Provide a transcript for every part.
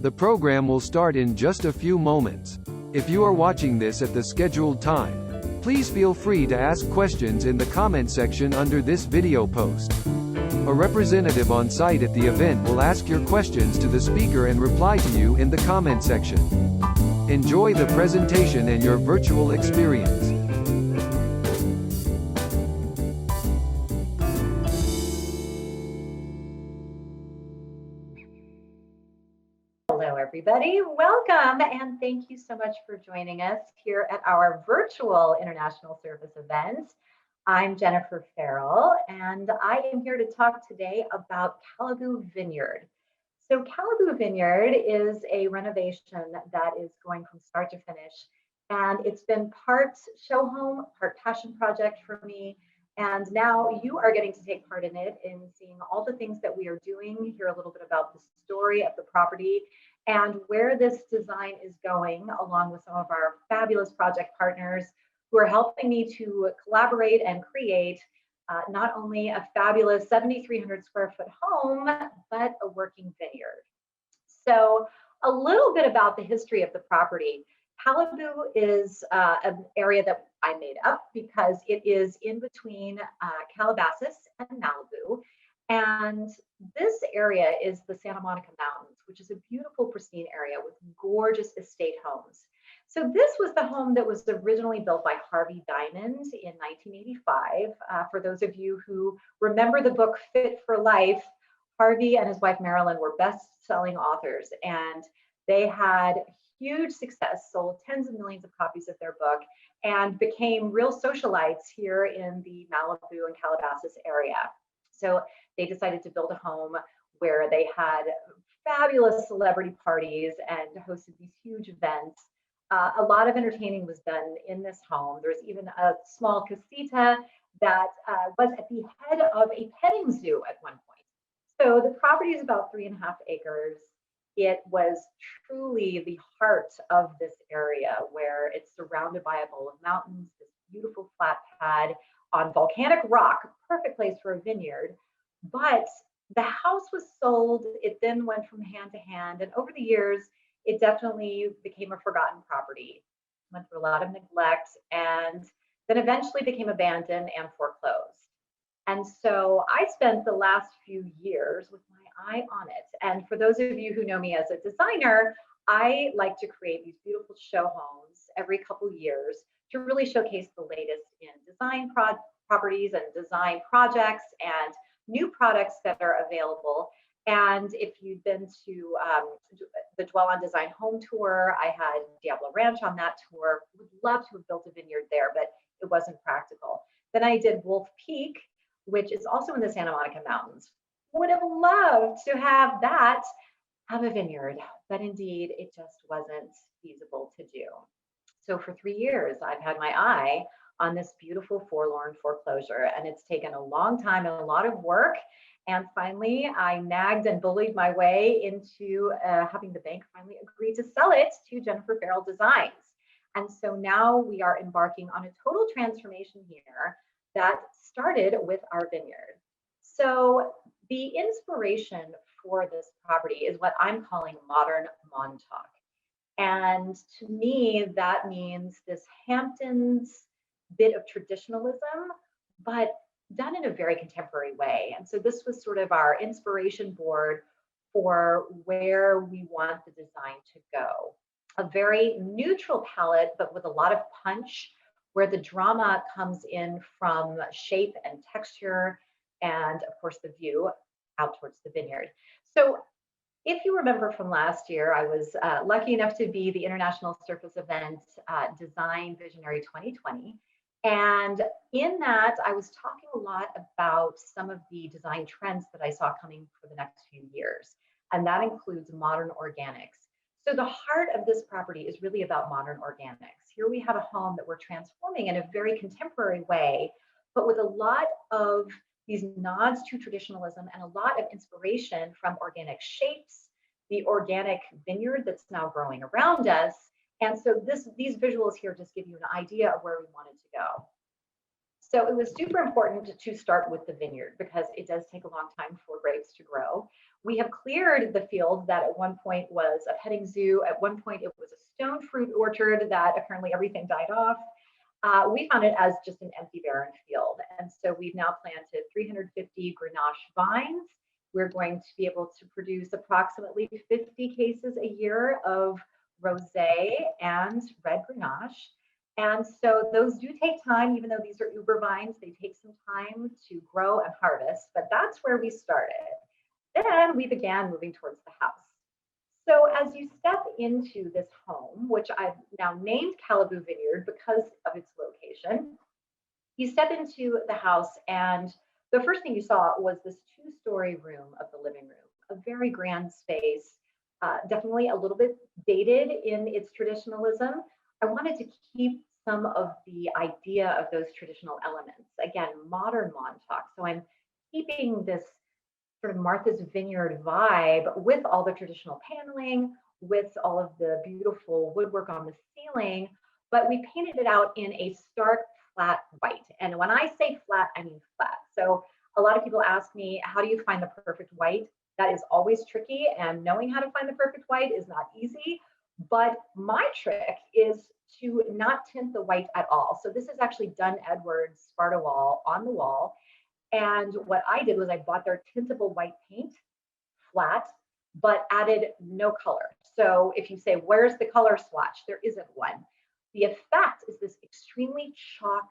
The program will start in just a few moments. If you are watching this at the scheduled time, please feel free to ask questions in the comment section under this video post. A representative on site at the event will ask your questions to the speaker and reply to you in the comment section. Enjoy the presentation and your virtual experience. Hello, everybody. Welcome, and thank you so much for joining us here at our virtual International Service event. I'm Jennifer Farrell, and I am here to talk today about Calibu Vineyard. So Calibu Vineyard is a renovation that is going from start to finish, and it's been part show home, part passion project for me. And now you are getting to take part in it, in seeing all the things that we are doing, hear a little bit about the story of the property and where this design is going, along with some of our fabulous project partners who are helping me to collaborate and create not only a fabulous 7,300 square foot home, but a working vineyard. So a little bit about the history of the property. Calibu is an area that I made up because it is in between Calabasas and Malibu. And this area is the Santa Monica Mountains, which is a beautiful, pristine area with gorgeous estate homes. So this was the home that was originally built by Harvey Diamond in 1985. For those of you who remember the book Fit for Life, Harvey and his wife Marilyn were best-selling authors, and they had huge success, sold tens of millions of copies of their book, and became real socialites here in the Malibu and Calabasas area. So they decided to build a home where they had fabulous celebrity parties and hosted these huge events. A lot of entertaining was done in this home. There's even a small casita that was at the head of a petting zoo at one point. So the property is about 3.5 acres. It was truly the heart of this area, where it's surrounded by a bowl of mountains, this beautiful flat pad on volcanic rock, perfect place for a vineyard. But the house was sold. It then went from hand to hand. And over the years, it definitely became a forgotten property. Went through a lot of neglect and then eventually became abandoned and foreclosed. And so I spent the last few years with my eye on it. And for those of you who know me as a designer, I like to create these beautiful show homes every couple years to really showcase the latest in design properties and design projects and new products that are available. And if you've been to the Dwell on Design home tour, I had Diablo Ranch on that tour. Would love to have built a vineyard there, but it wasn't practical. Then I did Wolf Peak, which is also in the Santa Monica Mountains. Would have loved to have that have a vineyard, but indeed it just wasn't feasible to do. So for 3 years, I've had my eye on this beautiful forlorn foreclosure, and it's taken a long time and a lot of work. And finally, I nagged and bullied my way into having the bank finally agree to sell it to Jennifer Farrell Designs. And so now we are embarking on a total transformation here that started with our vineyard. So the inspiration for this property is what I'm calling modern Montauk. And to me, that means this Hamptons bit of traditionalism, but done in a very contemporary way. And so this was sort of our inspiration board for where we want the design to go. A very neutral palette, but with a lot of punch, where the drama comes in from shape and texture, and of course the view out towards the vineyard. So if you remember from last year, I was lucky enough to be the International Surface Event Design Visionary 2020. And in that, I was talking a lot about some of the design trends that I saw coming for the next few years. And that includes modern organics. So the heart of this property is really about modern organics. Here we have a home that we're transforming in a very contemporary way, but with a lot of these nods to traditionalism and a lot of inspiration from organic shapes, the organic vineyard that's now growing around us. And so these visuals here just give you an idea of where we wanted to go. So it was super important to start with the vineyard because it does take a long time for grapes to grow. We have cleared the field that at one point was a petting zoo. At one point, it was a stone fruit orchard that apparently everything died off. We found it as just an empty, barren field. And so we've now planted 350 Grenache vines. We're going to be able to produce approximately 50 cases a year of rosé and red Grenache. And so those do take time, even though these are uber vines, they take some time to grow and harvest, but that's where we started. Then we began moving towards the house. So as you step into this home, which I've now named Calibu Vineyard because of its location, you step into the house and the first thing you saw was this two-story room of the living room, a very grand space, definitely a little bit dated in its traditionalism. I wanted to keep some of the idea of those traditional elements. Again, modern Montauk. So I'm keeping this sort of Martha's Vineyard vibe with all the traditional paneling, with all of the beautiful woodwork on the ceiling, but we painted it out in a stark flat white. And when I say flat, I mean flat. So a lot of people ask me, how do you find the perfect white? That is always tricky, and knowing how to find the perfect white is not easy. But my trick is to not tint the white at all. So this is actually Dunn Edwards Sparta wall on the wall. And what I did was I bought their tintable white paint, flat, but added no color. So if you say, where's the color swatch? There isn't one. The effect is this extremely chalk,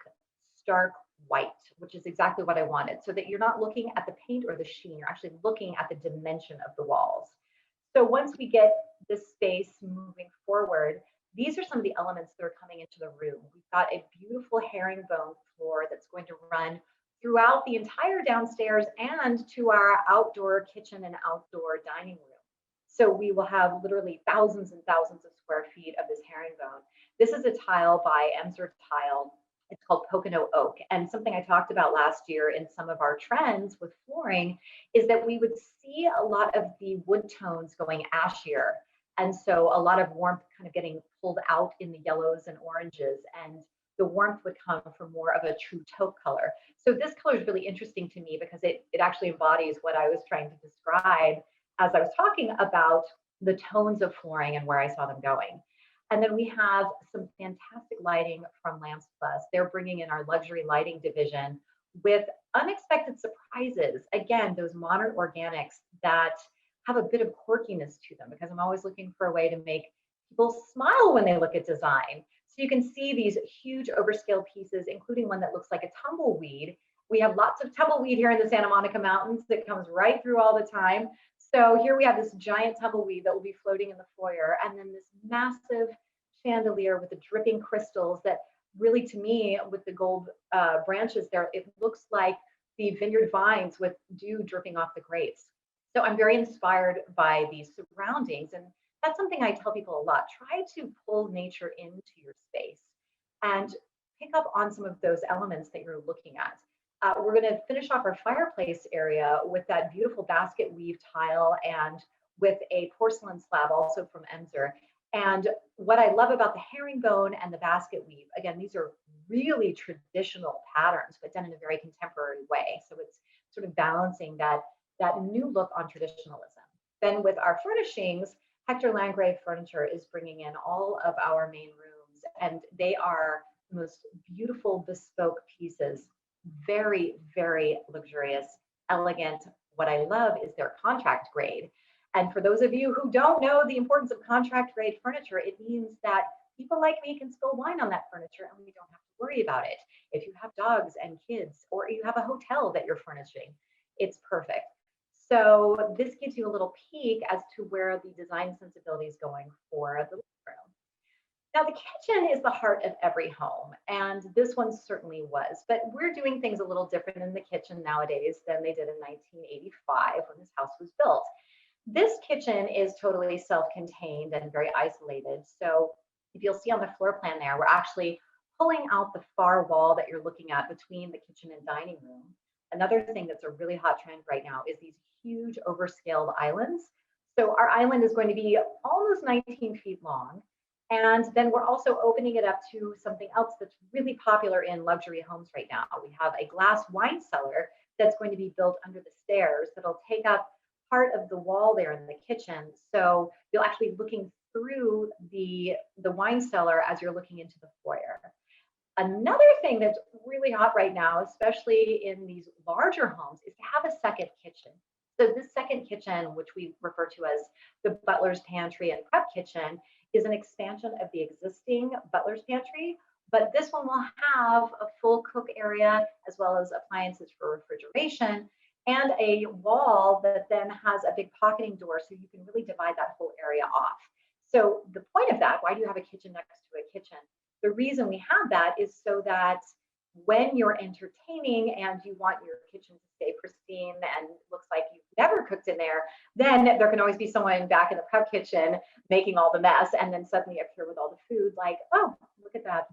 stark white, which is exactly what I wanted, so that you're not looking at the paint or the sheen, you're actually looking at the dimension of the walls. So once we get this space moving forward, these are some of the elements that are coming into the room. We've got a beautiful herringbone floor that's going to run throughout the entire downstairs and to our outdoor kitchen and outdoor dining room. So we will have literally thousands and thousands of square feet of this herringbone. This is a tile by Emser Tile. It's called Pocono Oak. And something I talked about last year in some of our trends with flooring is that we would see a lot of the wood tones going ashier. And so a lot of warmth kind of getting pulled out in the yellows and oranges, and the warmth would come from more of a true taupe color. So this color is really interesting to me because it actually embodies what I was trying to describe as I was talking about the tones of flooring and where I saw them going. And then we have some fantastic lighting from Lamps Plus. They're bringing in our luxury lighting division with unexpected surprises. Again, those modern organics that have a bit of quirkiness to them, because I'm always looking for a way to make people smile when they look at design. So you can see these huge overscale pieces, including one that looks like a tumbleweed. We have lots of tumbleweed here in the Santa Monica Mountains that comes right through all the time. So here we have this giant tumbleweed that will be floating in the foyer, and then this massive chandelier with the dripping crystals that really, to me, with the gold branches there, it looks like the vineyard vines with dew dripping off the grapes. So I'm very inspired by these surroundings, and that's something I tell people a lot. Try to pull nature into your space and pick up on some of those elements that you're looking at. We're going to finish off our fireplace area with that beautiful basket weave tile and with a porcelain slab also from Emser. And what I love about the herringbone and the basket weave, again, these are really traditional patterns, but done in a very contemporary way. So it's sort of balancing that new look on traditionalism. Then with our furnishings, Hector Landgrave Furniture is bringing in all of our main rooms, and they are the most beautiful bespoke pieces. Very, very luxurious, elegant. What I love is their contract grade. And for those of you who don't know the importance of contract grade furniture, it means that people like me can spill wine on that furniture and we don't have to worry about it. If you have dogs and kids, or you have a hotel that you're furnishing, it's perfect. So this gives you a little peek as to where the design sensibility is going for the living room. Now, the kitchen is the heart of every home, and this one certainly was, but we're doing things a little different in the kitchen nowadays than they did in 1985 when this house was built. This kitchen is totally self-contained and very isolated. So if you'll see on the floor plan there, we're actually pulling out the far wall that you're looking at between the kitchen and dining room. Another thing that's a really hot trend right now is these huge overscaled islands. So our island is going to be almost 19 feet long. And then we're also opening it up to something else that's really popular in luxury homes right now. We have a glass wine cellar that's going to be built under the stairs that'll take up part of the wall there in the kitchen. So you'll actually be looking through the wine cellar as you're looking into the foyer. Another thing that's really hot right now, especially in these larger homes, is to have a second kitchen. So this second kitchen, which we refer to as the butler's pantry and prep kitchen, is an expansion of the existing butler's pantry, but this one will have a full cook area as well as appliances for refrigeration and a wall that then has a big pocketing door so you can really divide that whole area off. So the point of that, why do you have a kitchen next to a kitchen? The reason we have that is so that when you're entertaining and you want your kitchen to stay pristine and looks like you've never cooked in there, then there can always be someone back in the prep kitchen making all the mess and then suddenly appear with all the food like, oh, look at that.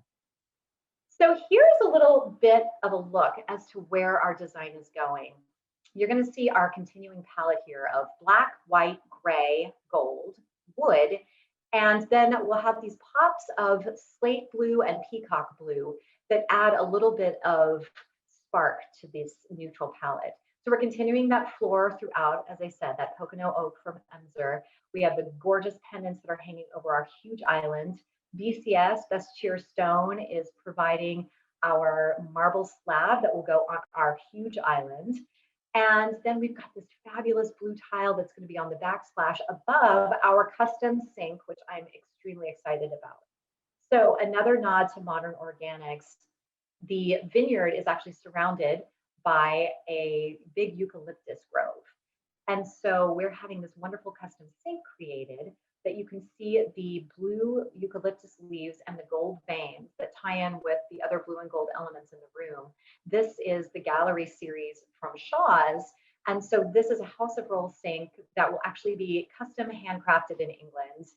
So here's a little bit of a look as to where our design is going. You're going to see our continuing palette here of black, white, gray, gold, wood, and then we'll have these pops of slate blue and peacock blue that add a little bit of spark to this neutral palette. So we're continuing that floor throughout, as I said, that Pocono oak from Emser. We have the gorgeous pendants that are hanging over our huge island. BCS, Best Cheer Stone, is providing our marble slab that will go on our huge island. And then we've got this fabulous blue tile that's going to be on the backsplash above our custom sink, which I'm extremely excited about. So another nod to modern organics. The vineyard is actually surrounded by a big eucalyptus grove. And so we're having this wonderful custom sink created that you can see the blue eucalyptus leaves and the gold veins that tie in with the other blue and gold elements in the room. This is the gallery series from Shaw's. And so this is a House of Roll sink that will actually be custom handcrafted in England.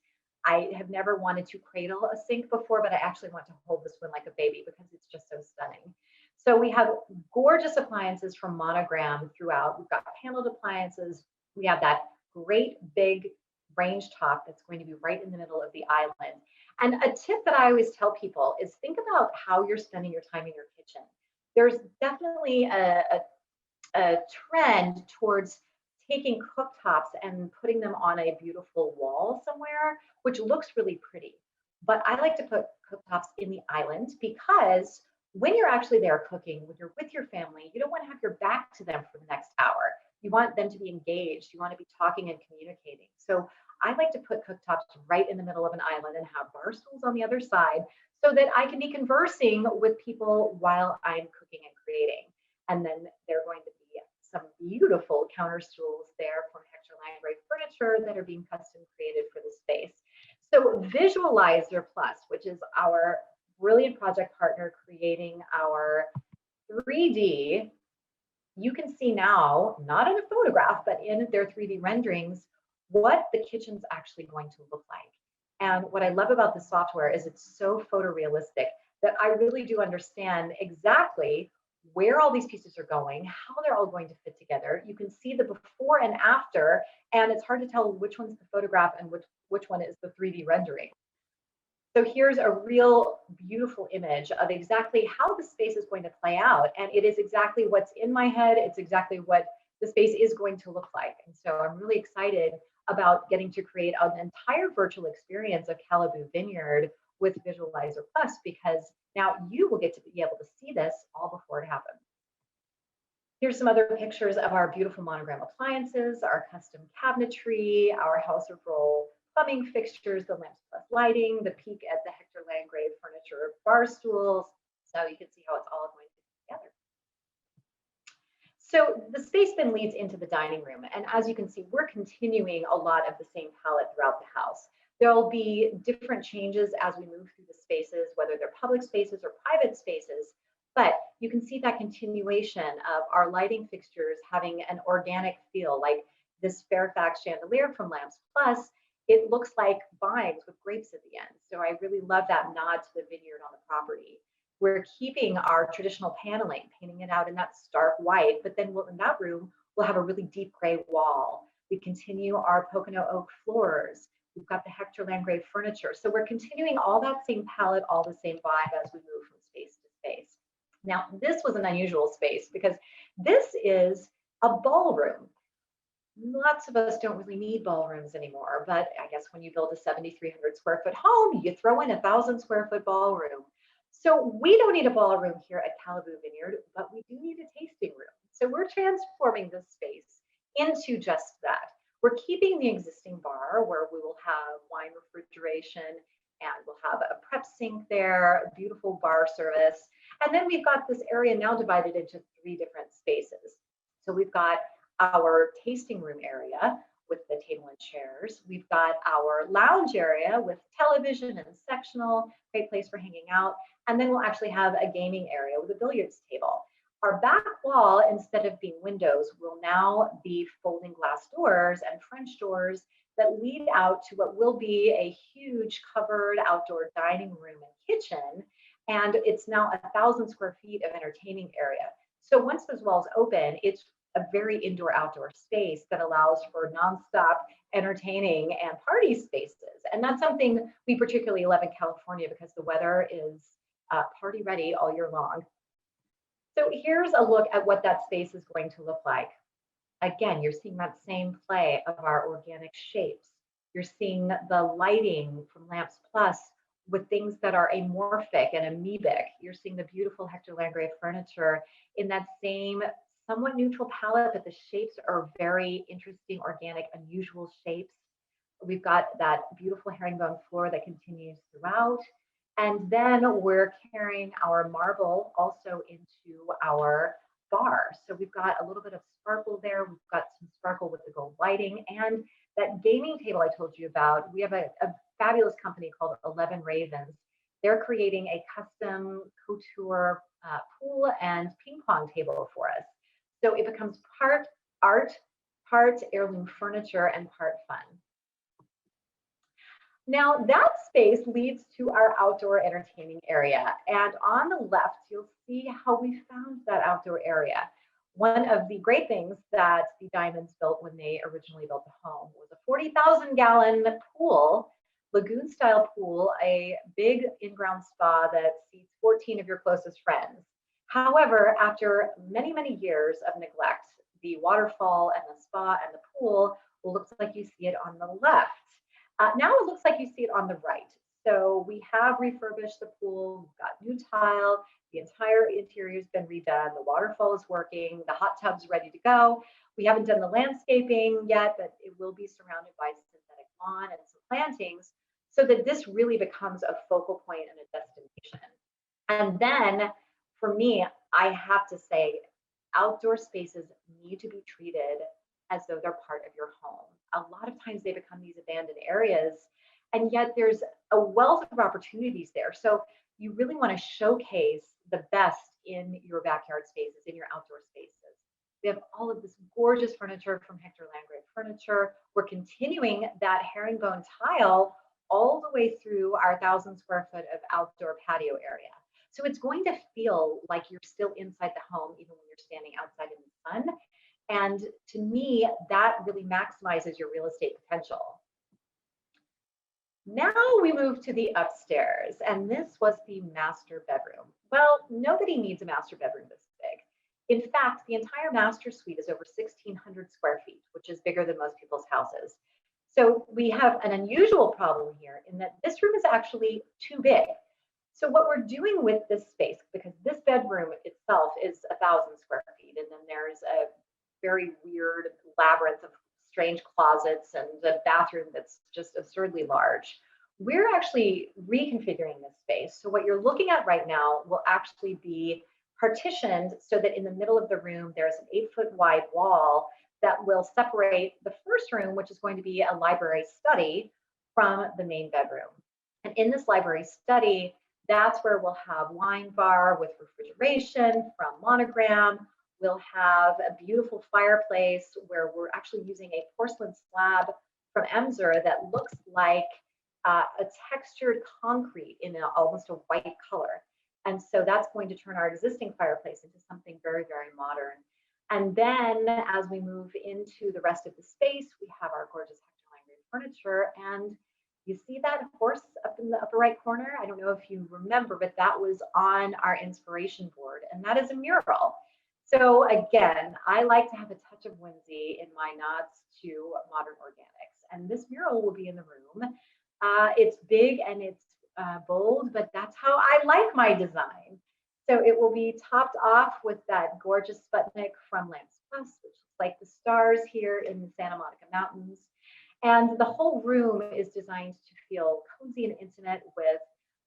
I have never wanted to cradle a sink before, but I actually want to hold this one like a baby because it's just so stunning. So we have gorgeous appliances from Monogram throughout. We've got paneled appliances. We have that great big range top that's going to be right in the middle of the island. And a tip that I always tell people is think about how you're spending your time in your kitchen. There's definitely a trend towards taking cooktops and putting them on a beautiful wall somewhere, which looks really pretty. But I like to put cooktops in the island because when you're actually there cooking, when you're with your family, you don't want to have your back to them for the next hour. You want them to be engaged. You want to be talking and communicating. So I like to put cooktops right in the middle of an island and have bar stools on the other side so that I can be conversing with people while I'm cooking and creating. And then there are going to be some beautiful counter stools there from Hector Langray Furniture that are being custom created for the space. So Visualizer Plus, which is our brilliant project partner creating our 3D, you can see now, not in a photograph, but in their 3D renderings, what the kitchen's actually going to look like. And what I love about the software is it's so photorealistic that I really do understand exactly where all these pieces are going, how they're all going to fit together. You can see the before and after, and it's hard to tell which one's the photograph and which one is the 3D rendering. So here's a real beautiful image of exactly how the space is going to play out. And it is exactly what's in my head. It's exactly what the space is going to look like. And so I'm really excited about getting to create an entire virtual experience of Calibu Vineyard with Visualizer Plus, because now you will get to be able to see this all before it happens. Here's some other pictures of our beautiful Monogram appliances, our custom cabinetry, our House of Roll plumbing fixtures, the Lamps Plus lighting, the peak at the Hector Langray Furniture bar stools. So you can see how it's all going together. So the space then leads into the dining room. And as you can see, we're continuing a lot of the same palette throughout the house. There'll be different changes as we move through the spaces, whether they're public spaces or private spaces. But you can see that continuation of our lighting fixtures having an organic feel, like this Fairfax chandelier from Lamps Plus. It looks like vines with grapes at the end. So I really love that nod to the vineyard on the property. We're keeping our traditional paneling, painting it out in that stark white, but then in that room, we'll have a really deep gray wall. We continue our Pocono oak floors. We've got the Hector Langray furniture. So we're continuing all that same palette, all the same vibe as we move from space to space. Now, this was an unusual space because this is a ballroom. Lots of us don't really need ballrooms anymore, but I guess when you build a 7,300 square foot home, you throw in a 1,000 square foot ballroom. So we don't need a ballroom here at Calibu Vineyard, but we do need a tasting room. So we're transforming this space into just that. We're keeping the existing bar where we will have wine refrigeration and we'll have a prep sink there, beautiful bar service. And then we've got this area now divided into three different spaces. So we've got our tasting room area with the table and chairs. We've got our lounge area with television and sectional, great place for hanging out. And then we'll actually have a gaming area with a billiards table. Our back wall, instead of being windows, will now be folding glass doors and French doors that lead out to what will be a huge covered outdoor dining room and kitchen. And it's now 1,000 square feet of entertaining area. So once those walls open, it's a very indoor outdoor space that allows for nonstop entertaining and party spaces. And that's something we particularly love in California because the weather is party ready all year long. So here's a look at what that space is going to look like. Again, you're seeing that same play of our organic shapes. You're seeing the lighting from Lamps Plus with things that are amorphic and amoebic. You're seeing the beautiful Hector Langray furniture in that same somewhat neutral palette, but the shapes are very interesting, organic, unusual shapes. We've got that beautiful herringbone floor that continues throughout. And then we're carrying our marble also into our bar. So we've got a little bit of sparkle there. We've got some sparkle with the gold lighting and that gaming table I told you about. We have a fabulous company called 11 Ravens. They're creating a custom couture pool and ping pong table for us. So it becomes part art, part heirloom furniture, and part fun. Now that space leads to our outdoor entertaining area. And on the left, you'll see how we found that outdoor area. One of the great things that the Diamonds built when they originally built the home was a 40,000-gallon pool, lagoon style pool, a big in-ground spa that seats 14 of your closest friends. However, after many, many years of neglect, the waterfall and the spa and the pool looks like you see it on the left. Now it looks like you see it on the right. So we have refurbished the pool, we've got new tile, the entire interior has been redone, the waterfall is working, the hot tub's ready to go. We haven't done the landscaping yet, but it will be surrounded by synthetic lawn and some plantings so that this really becomes a focal point and a destination. And then for me, I have to say, outdoor spaces need to be treated as though they're part of your home. A lot of times they become these abandoned areas, and yet there's a wealth of opportunities there. So you really want to showcase the best in your backyard spaces, in your outdoor spaces. We have all of this gorgeous furniture from Hector Langray Furniture. We're continuing that herringbone tile all the way through our 1,000 square foot of outdoor patio area. So it's going to feel like you're still inside the home, even when you're standing outside in the sun. And to me, that really maximizes your real estate potential. Now we move to the upstairs, and this was the master bedroom. Well, nobody needs a master bedroom this big. In fact, the entire master suite is over 1,600 square feet, which is bigger than most people's houses. So we have an unusual problem here in that this room is actually too big. So what we're doing with this space, because this bedroom itself is 1,000 square feet, and then there's a very weird labyrinth of strange closets and a bathroom that's just absurdly large. We're actually reconfiguring this space. So what you're looking at right now will actually be partitioned so that in the middle of the room, there's an 8-foot wide wall that will separate the first room, which is going to be a library study, from the main bedroom. And in this library study, that's where we'll have wine bar with refrigeration from Monogram. We'll have a beautiful fireplace where we're actually using a porcelain slab from Emser that looks like a textured concrete in almost a white color. And so that's going to turn our existing fireplace into something very, very modern. And then as we move into the rest of the space, we have our gorgeous Hector Langray furniture. And you see that horse up in the upper right corner? I don't know if you remember, but that was on our inspiration board. And that is a mural. So again, I like to have a touch of whimsy in my nods to modern organics. And this mural will be in the room. It's big and it's bold, but that's how I like my design. So it will be topped off with that gorgeous Sputnik from Lamps Plus, which is like the stars here in the Santa Monica Mountains. And the whole room is designed to feel cozy and intimate with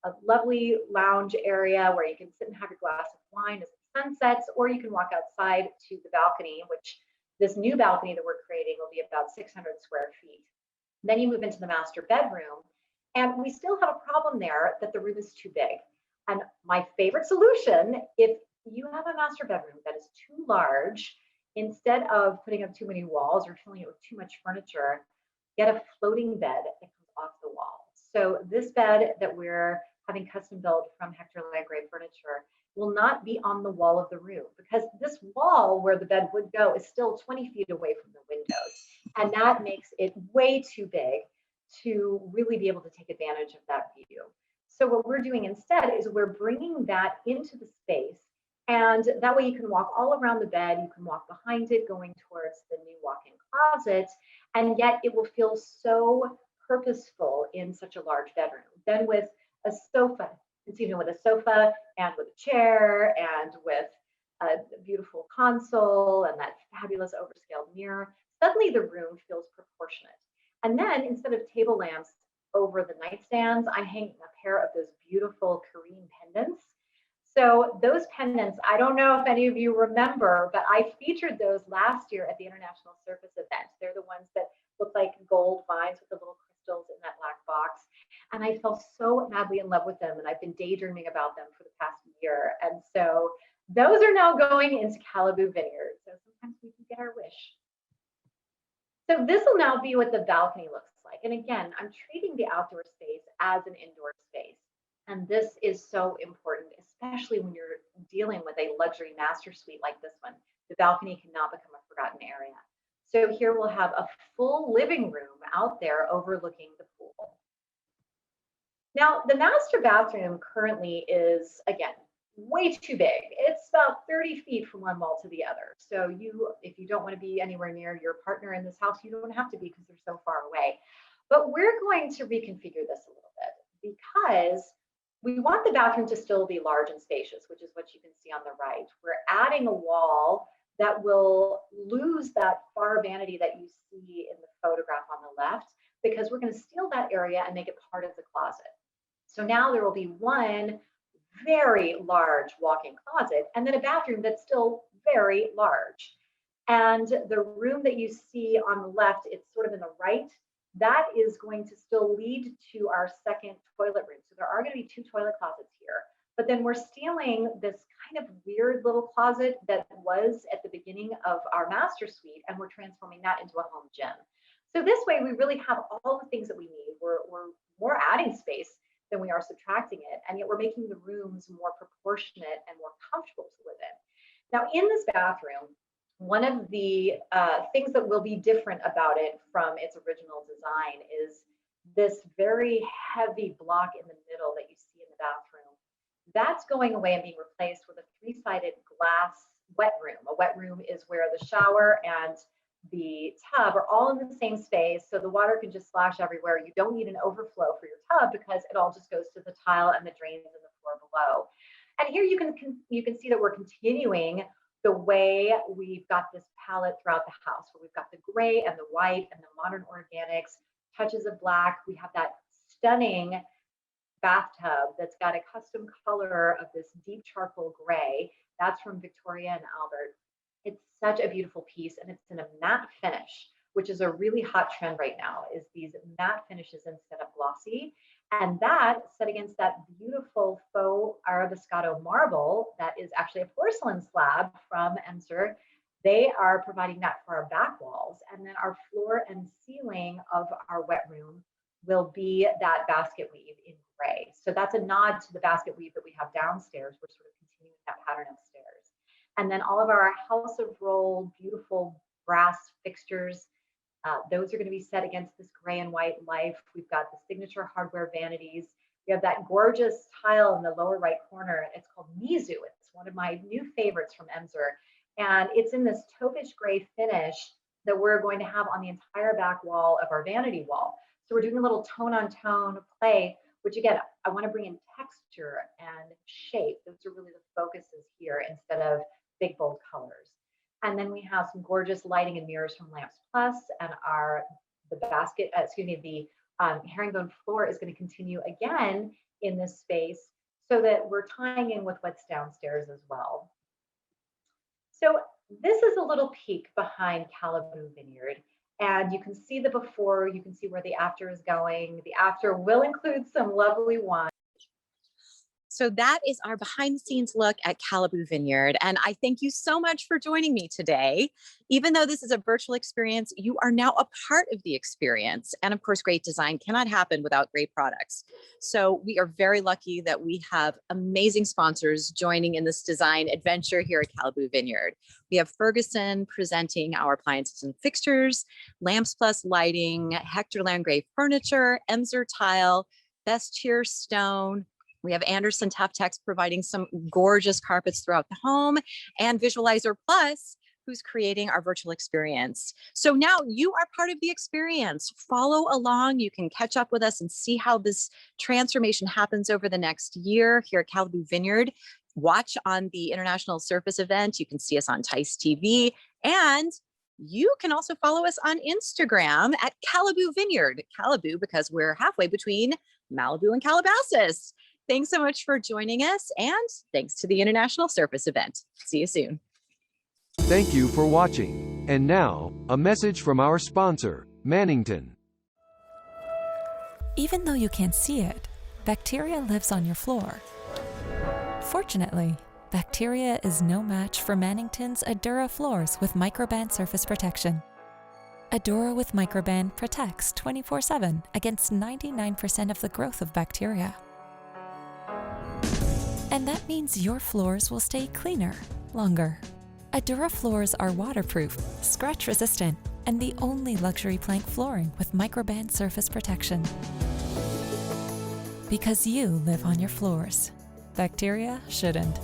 a lovely lounge area where you can sit and have your glass of wine as the sun sets, or you can walk outside to the balcony, which this new balcony that we're creating will be about 600 square feet. Then you move into the master bedroom, and we still have a problem there that the room is too big. And my favorite solution, if you have a master bedroom that is too large, instead of putting up too many walls or filling it with too much furniture, get a floating bed that comes off the wall. So this bed that we're having custom built from Hector Legre Furniture will not be on the wall of the room, because this wall where the bed would go is still 20 feet away from the windows. And that makes it way too big to really be able to take advantage of that view. So what we're doing instead is we're bringing that into the space, and that way you can walk all around the bed, you can walk behind it going towards the new walk-in closet, and yet it will feel so purposeful in such a large bedroom. Then with a sofa, it's even with a sofa and with a chair and with a beautiful console and that fabulous overscaled mirror, suddenly the room feels proportionate. And then instead of table lamps over the nightstands, I'm hanging a pair of those beautiful Korean pendants. So those pendants, I don't know if any of you remember, but I featured those last year at the International Surface event. They're the ones that look like gold vines with the little crystals in that black box. And I fell so madly in love with them, and I've been daydreaming about them for the past year. And so those are now going into Calibu Vineyard. So sometimes we can get our wish. So this will now be what the balcony looks like. And again, I'm treating the outdoor space as an indoor space. And this is so important, especially when you're dealing with a luxury master suite like this one. The balcony cannot become a forgotten area. So here we'll have a full living room out there overlooking the pool. Now, the master bathroom currently is, again, way too big. It's about 30 feet from one wall to the other. So if you don't want to be anywhere near your partner in this house, you don't have to be because they're so far away. But we're going to reconfigure this a little bit because we want the bathroom to still be large and spacious, which is what you can see on the right. We're adding a wall that will lose that far vanity that you see in the photograph on the left, because we're going to steal that area and make it part of the closet. So now there will be one very large walk-in closet and then a bathroom that's still very large. And the room that you see on the left, it's sort of in the right, that is going to still lead to our second toilet room. So there are going to be two toilet closets here, but then we're stealing this kind of weird little closet that was at the beginning of our master suite, and we're transforming that into a home gym. So this way we really have all the things that we need. We're more adding space than we are subtracting it, and yet we're making the rooms more proportionate and more comfortable to live in. Now in this bathroom, one of the things that will be different about it from its original design is this very heavy block in the middle that you see in the bathroom. That's going away and being replaced with a three-sided glass wet room. A wet room is where the shower and the tub are all in the same space, so the water can just splash everywhere. You don't need an overflow for your tub because it all just goes to the tile and the drains in the floor below. And here you can see that we're continuing the way we've got this palette throughout the house, where we've got the gray and the white and the modern organics, touches of black. We have that stunning bathtub that's got a custom color of this deep charcoal gray. That's from Victoria and Albert. It's such a beautiful piece, and it's in a matte finish, which is a really hot trend right now, is these matte finishes instead of glossy. And that set against that beautiful faux Arabescato marble that is actually a porcelain slab from Emser. They are providing that for our back walls. And then our floor and ceiling of our wet room will be that basket weave in gray. So that's a nod to the basket weave that we have downstairs. We're sort of continuing that pattern upstairs. And then all of our house of roll, beautiful brass fixtures, those are going to be set against this gray and white life. We've got the signature hardware vanities. We have that gorgeous tile in the lower right corner. It's called Mizu. It's one of my new favorites from Emser. And it's in this taupish gray finish that we're going to have on the entire back wall of our vanity wall. So we're doing a little tone on tone play, which again, I want to bring in texture and shape. Those are really the focuses here instead of big, bold colors. And then we have some gorgeous lighting and mirrors from Lamps Plus, and the herringbone floor is going to continue again in this space so that we're tying in with what's downstairs as well. So this is a little peek behind Calibu Vineyard, and you can see the before, you can see where the after is going. The after will include some lovely wine. So that is our behind the scenes look at Calibu Vineyard. And I thank you so much for joining me today. Even though this is a virtual experience, you are now a part of the experience. And of course, great design cannot happen without great products. So we are very lucky that we have amazing sponsors joining in this design adventure here at Calibu Vineyard. We have Ferguson presenting our appliances and fixtures, Lamps Plus Lighting, Hector Landgrave Furniture, Emser Tile, Best Cheer Stone. We have Anderson Tuftex providing some gorgeous carpets throughout the home, and Visualizer Plus, who's creating our virtual experience. So now you are part of the experience. Follow along. You can catch up with us and see how this transformation happens over the next year here at Calibu Vineyard. Watch on the International Surface event. You can see us on Tice TV, and you can also follow us on Instagram at Calibu Vineyard. Calibu because we're halfway between Malibu and Calabasas. Thanks so much for joining us, and thanks to the International Surface event. See you soon. Thank you for watching. And now, a message from our sponsor, Mannington. Even though you can't see it, bacteria lives on your floor. Fortunately, bacteria is no match for Mannington's Adura floors with microban surface protection. Adura with microban protects 24/7 against 99% of the growth of bacteria. And that means your floors will stay cleaner, longer. Adura floors are waterproof, scratch-resistant, and the only luxury plank flooring with microban surface protection. Because you live on your floors. Bacteria shouldn't.